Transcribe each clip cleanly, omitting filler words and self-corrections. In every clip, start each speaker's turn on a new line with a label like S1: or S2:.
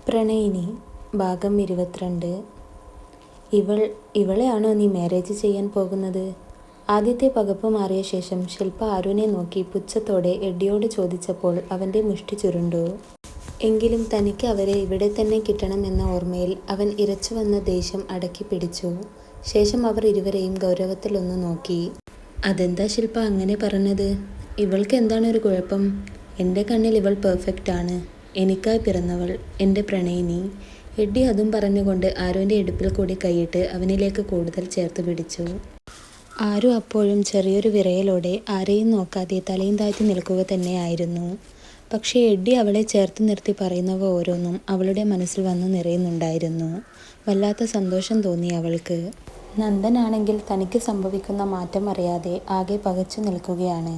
S1: പ്രണയിനി ഭാഗം 22. ഇവളെയാണോ നീ മാരേജ് ചെയ്യാൻ പോകുന്നത്? ആദ്യത്തെ പകപ്പ് മാറിയ ശേഷം ശില്പ ആരുവിനെ നോക്കി പുച്ഛത്തോടെ എഡ്ഡിയോട് ചോദിച്ചപ്പോൾ അവൻ്റെ മുഷ്ടി ചുരുണ്ടു. എങ്കിലും തനിക്ക് അവരെ ഇവിടെ തന്നെ കിട്ടണമെന്ന ഓർമ്മയിൽ അവൻ ഇരച്ചു വന്ന ദേഷ്യം അടക്കി പിടിച്ചു. ശേഷം അവർ ഇരുവരെയും ഗൗരവത്തിലൊന്നു നോക്കി. അതെന്താ ശില്പ അങ്ങനെ പറഞ്ഞത്? ഇവൾക്ക് എന്താണ് ഒരു കുഴപ്പം? എൻ്റെ കണ്ണിൽ ഇവൾ പെർഫെക്റ്റ് ആണ്. എനിക്കായി പിറന്നവൾ, എൻ്റെ പ്രണയിനി. എഡ്ഡി അതും പറഞ്ഞുകൊണ്ട് ആരുവിൻ്റെ ഇടുപ്പിൽ കൂടി കൈയിട്ട് അവനിലേക്ക് കൂടുതൽ ചേർത്ത് പിടിച്ചു. ആരു അപ്പോഴും ചെറിയൊരു വിറയലോടെ ആരെയും നോക്കാതെ തലയും താഴ്ത്തി നിൽക്കുക തന്നെയായിരുന്നു. പക്ഷേ എഡ്ഡി അവളെ ചേർത്ത് നിർത്തി പറയുന്നവ ഓരോന്നും അവളുടെ മനസ്സിൽ വന്നു നിറയുന്നുണ്ടായിരുന്നു. വല്ലാത്ത സന്തോഷം തോന്നി അവൾക്ക്. നന്ദനാണെങ്കിൽ തനിക്ക് സംഭവിക്കുന്ന മാറ്റം അറിയാതെ ആകെ പകച്ചു നിൽക്കുകയാണ്.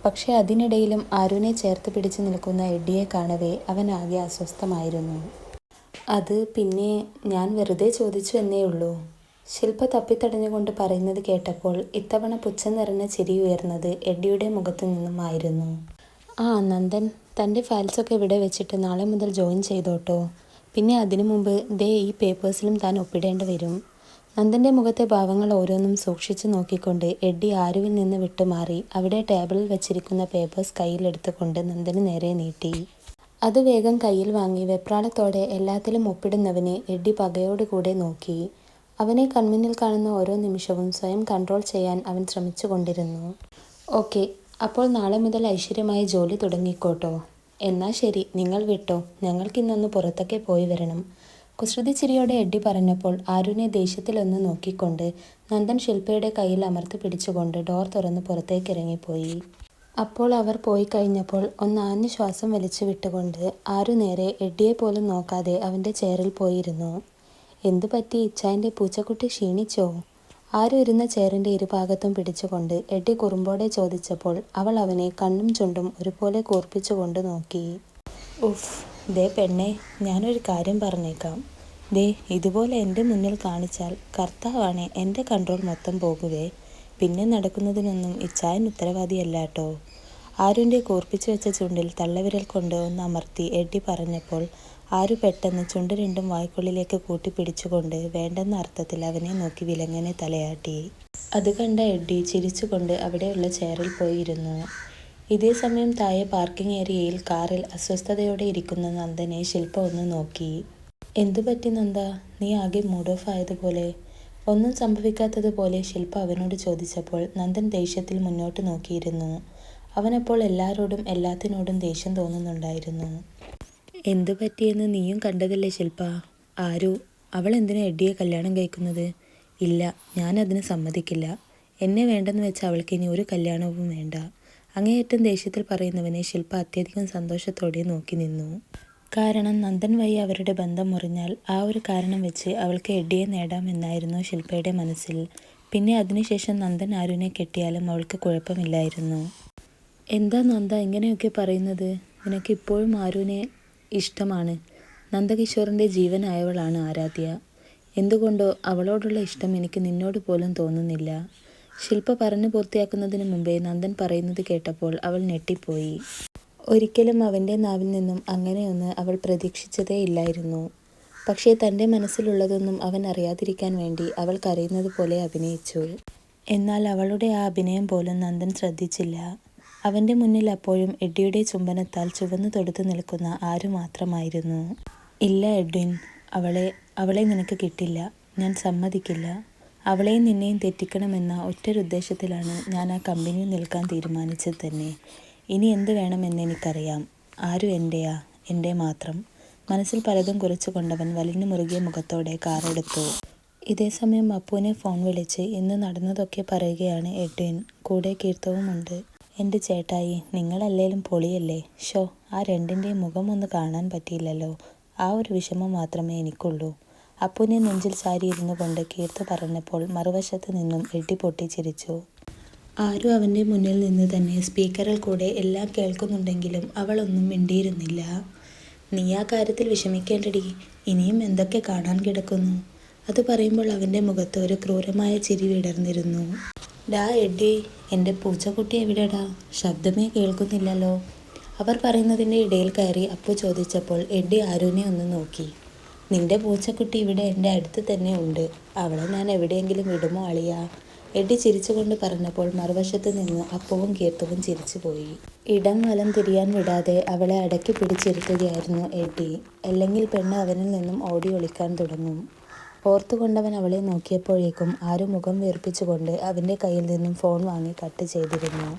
S1: പക്ഷേ അതിനിടയിലും ആരുവിനെ ചേർത്ത് പിടിച്ചു നിൽക്കുന്ന എഡ്ഡിയെ കാണവേ അവൻ ആകെ അസ്വസ്ഥമായിരുന്നു. അത് പിന്നെ ഞാൻ വെറുതെ ചോദിച്ചു എന്നേ ഉള്ളൂ. ശില്പ തപ്പിത്തടഞ്ഞുകൊണ്ട് പറയുന്നത് കേട്ടപ്പോൾ ഇത്തവണ പുച്ഛം നിറഞ്ഞ ചിരി ഉയർന്നത് എഡ്ഡിയുടെ മുഖത്തു നിന്നുമായിരുന്നു. ആ നന്ദൻ, തൻ്റെ ഫയൽസൊക്കെ ഇവിടെ വെച്ചിട്ട് നാളെ മുതൽ ജോയിൻ ചെയ്തോട്ടോ. പിന്നെ അതിനു മുമ്പ് ദേ ഈ പേപ്പേഴ്സിലും താൻ ഒപ്പിടേണ്ടി വരും. നന്ദൻ്റെ മുഖത്തെ ഭാവങ്ങൾ ഓരോന്നും സൂക്ഷിച്ചു നോക്കിക്കൊണ്ട് എഡ്ഡി ആരുവിൽ നിന്ന് വിട്ടുമാറി അവിടെ ടേബിളിൽ വെച്ചിരിക്കുന്ന പേപ്പേഴ്സ് കയ്യിലെടുത്തുകൊണ്ട് നന്ദന് നേരെ നീട്ടി. അത് വേഗം കയ്യിൽ വാങ്ങി വെപ്രാളത്തോടെ എല്ലാത്തിലും ഒപ്പിടുന്നവനെ എഡ്ഡി പകയോടുകൂടെ നോക്കി. അവനെ കൺമുന്നിൽ കാണുന്ന ഓരോ നിമിഷവും സ്വയം കൺട്രോൾ ചെയ്യാൻ അവൻ ശ്രമിച്ചു കൊണ്ടിരുന്നു. ഓക്കെ, അപ്പോൾ നാളെ മുതൽ ഐശ്വര്യമായി ജോലി തുടങ്ങിക്കോട്ടോ. എന്നാൽ ശരി, നിങ്ങൾ വിട്ടോ. ഞങ്ങൾക്കിന്നൊന്ന് പുറത്തൊക്കെ പോയി വരണം. കുസൃതി ചിരിയോടെ എഡ്ഡി പറഞ്ഞപ്പോൾ ആരുവിനെ ദേഷ്യത്തിലൊന്ന് നോക്കിക്കൊണ്ട് നന്ദൻ ശില്പയുടെ കയ്യിൽ അമർത്തി പിടിച്ചുകൊണ്ട് ഡോർ തുറന്ന് പുറത്തേക്ക് ഇറങ്ങിപ്പോയി. അപ്പോൾ അവർ പോയി കഴിഞ്ഞപ്പോൾ ഒന്നാഞ്ഞു ശ്വാസം വലിച്ചു വിട്ടുകൊണ്ട് ആരു നേരെ എഡ്ഡിയെ പോലും നോക്കാതെ അവൻ്റെ ചെയറിൽ പോയിരുന്നു. എന്തു പറ്റി, ഇച്ചായൻ്റെ പൂച്ചക്കുട്ടി ക്ഷീണിച്ചോ? ആരു ഇരുന്ന ചെയറിൻ്റെ ഇരുഭാഗത്തും പിടിച്ചുകൊണ്ട് എഡ്ഡി കുറുമ്പോടെ ചോദിച്ചപ്പോൾ അവൾ അവനെ കണ്ണും ചുണ്ടും ഒരുപോലെ കൂർപ്പിച്ചുകൊണ്ട് നോക്കി. ഉഫ്, ദേ പെണ്ണെ, ഞാനൊരു കാര്യം പറഞ്ഞേക്കാം. ദേ ഇതുപോലെ എൻ്റെ മുന്നിൽ കാണിച്ചാൽ കർത്താവാണേ എൻ്റെ കൺട്രോൾ മൊത്തം പോകുവേ. പിന്നെ നടക്കുന്നതിനൊന്നും ഇച്ചായൻ ഉത്തരവാദിയല്ല കേട്ടോ. ആരുവിൻ്റെ കൂർപ്പിച്ചു വെച്ച ചുണ്ടിൽ തള്ളവിരൽ കൊണ്ട് ഒന്ന് അമർത്തി എഡ്ഡി പറഞ്ഞപ്പോൾ ആരു പെട്ടെന്ന് ചുണ്ട് രണ്ടും വായ്ക്കുള്ളിലേക്ക് കൂട്ടിപ്പിടിച്ചുകൊണ്ട് വേണ്ടെന്ന അർത്ഥത്തിൽ അവനെ നോക്കി വിലങ്ങനെ തലയാട്ടി. അത് കണ്ട എഡ്ഡി ചിരിച്ചുകൊണ്ട് അവിടെയുള്ള ചെയറിൽ പോയിരുന്നു. ഇതേ സമയം താഴെ പാർക്കിംഗ് ഏരിയയിൽ കാറിൽ അസ്വസ്ഥതയോടെ ഇരിക്കുന്ന നന്ദനെ ശില്പ ഒന്ന് നോക്കി. എന്തു പറ്റി നന്ദ, നീ ആകെ മൂഡ് ഓഫ് ആയതുപോലെ? ഒന്നും സംഭവിക്കാത്തതുപോലെ ശില്പ അവനോട് ചോദിച്ചപ്പോൾ നന്ദൻ ദേഷ്യത്തിൽ മുന്നോട്ട് നോക്കിയിരുന്നു. അവനപ്പോൾ എല്ലാവരോടും എല്ലാത്തിനോടും ദേഷ്യം തോന്നുന്നുണ്ടായിരുന്നു. എന്തു പറ്റിയെന്ന് നീയും കണ്ടതല്ലേ ശില്പ? ആരു, അവൾ എന്തിനാ എഡ്ഡിയെ കല്യാണം കഴിക്കുന്നത്? ഇല്ല, ഞാനതിന് സമ്മതിക്കില്ല. എന്നെ വേണ്ടെന്ന് വെച്ചാൽ അവൾക്ക് ഇനി ഒരു കല്യാണവും വേണ്ട. അങ്ങേയറ്റം ദേഷ്യത്തിൽ പറയുന്നവനെ ശില്പ അത്യധികം സന്തോഷത്തോടെ നോക്കി നിന്നു. കാരണം നന്ദൻ വഴി അവരുടെ ബന്ധം മുറിഞ്ഞാൽ ആ ഒരു കാരണം വെച്ച് അവൾക്ക് എഡ്ഡിയെ നേടാമെന്നായിരുന്നു ശില്പയുടെ മനസ്സിൽ. പിന്നെ അതിനുശേഷം നന്ദൻ ആരുവിനെ കെട്ടിയാലും അവൾക്ക് കുഴപ്പമില്ലായിരുന്നു. എന്താ നന്ദ ഇങ്ങനെയൊക്കെ പറയുന്നത്? നിനക്ക് ഇപ്പോഴും ആരുവിനെ ഇഷ്ടമാണ്. നന്ദകിഷോറിൻ്റെ ജീവനായവളാണ് ആരാധ്യ. എന്തുകൊണ്ടോ അവളോടുള്ള ഇഷ്ടം എനിക്ക് നിന്നോട് പോലും തോന്നുന്നില്ല. ശില്പ പറഞ്ഞു പൂർത്തിയാക്കുന്നതിന് മുമ്പേ നന്ദൻ പറയുന്നത് കേട്ടപ്പോൾ അവൾ ഞെട്ടിപ്പോയി. ഒരിക്കലും അവൻ്റെ നാവിൽ നിന്നും അങ്ങനെയൊന്ന് അവൾ പ്രതീക്ഷിച്ചതേ ഇല്ലായിരുന്നു. പക്ഷേ തൻ്റെ മനസ്സിലുള്ളതൊന്നും അവൻ അറിയാതിരിക്കാൻ വേണ്ടി അവൾ കരയുന്നത് പോലെ അഭിനയിച്ചു. എന്നാൽ അവളുടെ ആ അഭിനയം പോലും നന്ദൻ ശ്രദ്ധിച്ചില്ല. അവൻ്റെ മുന്നിൽ അപ്പോഴും എഡ്ഡിയുടെ ചുംബനത്താൽ ചുവന്നു തൊടുത്തു നിൽക്കുന്ന ആരു മാത്രമായിരുന്നു. ഇല്ല എഡ്വിൻ, അവളെ നിനക്ക് കിട്ടില്ല. ഞാൻ സമ്മതിക്കില്ല. അവളെയും നിന്നെയും തെറ്റിക്കണമെന്ന ഒറ്റൊരുദ്ദേശത്തിലാണ് ഞാൻ ആ കമ്പനിയിൽ നിൽക്കാൻ തീരുമാനിച്ചത് തന്നെ. ഇനി എന്ത് വേണമെന്ന് എനിക്കറിയാം. ആരു എൻ്റെയാ, എൻ്റെ മാത്രം. മനസ്സിൽ പലതും കുറിച്ചു കൊണ്ടവൻ വലിഞ്ഞു മുറുകിയ മുഖത്തോടെ കാറെടുത്തു. ഇതേ സമയം അപ്പുവിനെ ഫോൺ വിളിച്ച് ഇന്ന് നടന്നതൊക്കെ പറയുകയാണ് എഡ്വിൻ. കൂടെ കീർത്തവുമുണ്ട്. എൻ്റെ ചേട്ടായി, നിങ്ങളല്ലേലും പൊളിയല്ലേ. ഷോ, ആ രണ്ടിൻ്റെയും മുഖം ഒന്ന് കാണാൻ പറ്റിയില്ലല്ലോ. ആ ഒരു വിഷമം മാത്രമേ എനിക്കുള്ളൂ. അപ്പുവിനെ നെഞ്ചിൽ ചാരിയിരുന്നു കൊണ്ട് കീർത്ത പറഞ്ഞപ്പോൾ മറുവശത്ത് നിന്നും എഡ്ഡി പൊട്ടിച്ചിരിച്ചു. ആരു അവൻ്റെ മുന്നിൽ നിന്ന് തന്നെ സ്പീക്കറിൽ കൂടെ എല്ലാം കേൾക്കുന്നുണ്ടെങ്കിലും അവളൊന്നും മിണ്ടിയിരുന്നില്ല. നീ ആ കാര്യത്തിൽ വിഷമിക്കേണ്ടടി, ഇനിയും എന്തൊക്കെ കാണാൻ കിടക്കുന്നു. അത് പറയുമ്പോൾ അവൻ്റെ മുഖത്ത് ഒരു ക്രൂരമായ ചിരി വിടർന്നിരുന്നു. ഡാ എഡ്ഡി, എൻ്റെ പൂച്ചക്കുട്ടി എവിടെടാ? ശബ്ദമേ കേൾക്കുന്നില്ലല്ലോ. അവർ പറയുന്നതിൻ്റെ ഇടയിൽ കയറി അപ്പു ചോദിച്ചപ്പോൾ എഡ്ഡി ആരുവിനെ ഒന്ന് നോക്കി. നിന്റെ പൂച്ചക്കുട്ടി ഇവിടെ എൻ്റെ അടുത്ത് തന്നെ ഉണ്ട്. അവളെ ഞാൻ എവിടെയെങ്കിലും വിടുമോ അളിയാ? എഡ്ഡി ചിരിച്ചുകൊണ്ട് പറഞ്ഞപ്പോൾ മറുവശത്ത് നിന്ന് അപ്പുവും കീർത്തുവും ചിരിച്ചുപോയി. ഇടം വലം തിരിയാൻ വിടാതെ അവളെ അടക്കി പിടിച്ചിരുത്തുകയായിരുന്നു എഡ്ഡി. അല്ലെങ്കിൽ പെണ്ണ് അവനിൽ നിന്നും ഓടി ഒളിക്കാൻ തുടങ്ങും. ഓർത്തുകൊണ്ടവൻ അവളെ നോക്കിയപ്പോഴേക്കും ആരു മുഖം വീർപ്പിച്ചുകൊണ്ട് അവൻ്റെ കയ്യിൽ നിന്നും ഫോൺ വാങ്ങി കട്ട് ചെയ്തിരുന്നു.